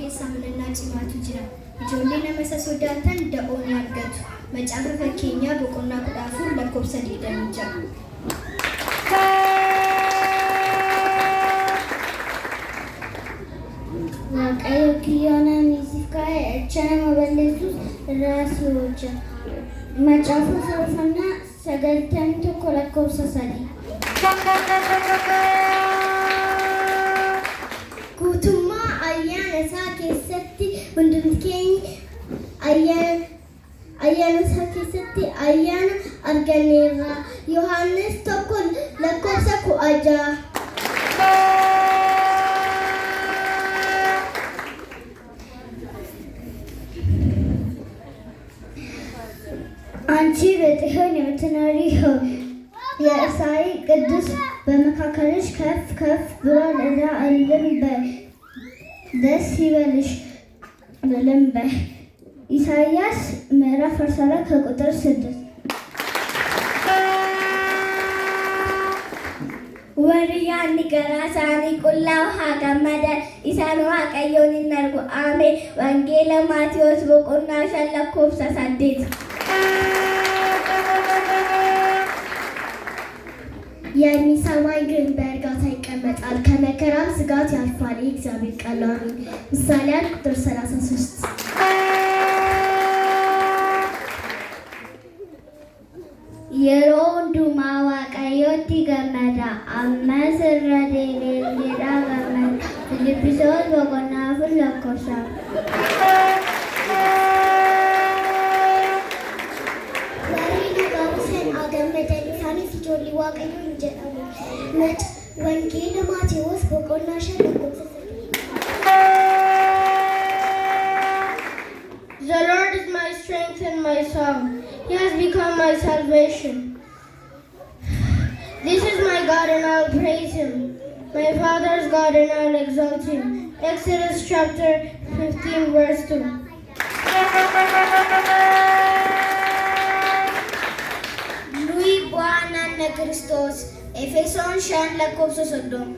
keessa amanannaa cimaatu jira. Ijoollee nama isa sodaatan da'oon argatu. Macaafa fakkeenyaa boqonnaa 14 lakkoofsa 26. Waaqayyo kiyyoona miisiif kaa'e echa nama balleessus irraa si oolcha. Macaafa faarfannaa 91 lakkoofsa 3. Guutummaa ayyaana isaa keessatti hundumti keenya ayyaana isaa keessatti ayyaana arganneerra. Yohaannis 1 lakkoofsa 16. አንቺ በጽዮን የምትኖሪ ሆይ የእስራኤል ቅዱስ በመካከልሽ ከፍ ከፍ ብሏል። እልል በይ ደስ ይበልሽ እልል በይ። ኢሳይያስ ምዕራፍ 44 ከቁጥር 6። ወርያኒ ገራሳኒ ቁላው ሀገመደ ኢሳን waaqayyoon hin argu አሜን። ወንጌለ ማቴዎስ boqonnaa 5 lakkoofsa 8። የሚሰማኝ ግን በእርጋታ ይቀመጣል፣ ከመከራም ስጋት ያልፋል። የእግዚአብሔር ቃል አሜን። ምሳሌ 1 ቁጥር 33። yeroo hundumaa waaqayyotti gammada ammas irra deebiin jedha gammada. Fiiliphisiyuus boqonnaa 4 lakkoofsa 4. waaqayyoon jedhamu. Wangeela Maatewos boqonnaa 5 lakkoofsa 3. The Lord is my strength and my song. He has become my salvation. This is my God and I will praise him. My Father's God and I will exalt him. Exodus chapter 15 verse 2. Lui Bwana na Kristos. Efesoon 5 lakkoofsa 30.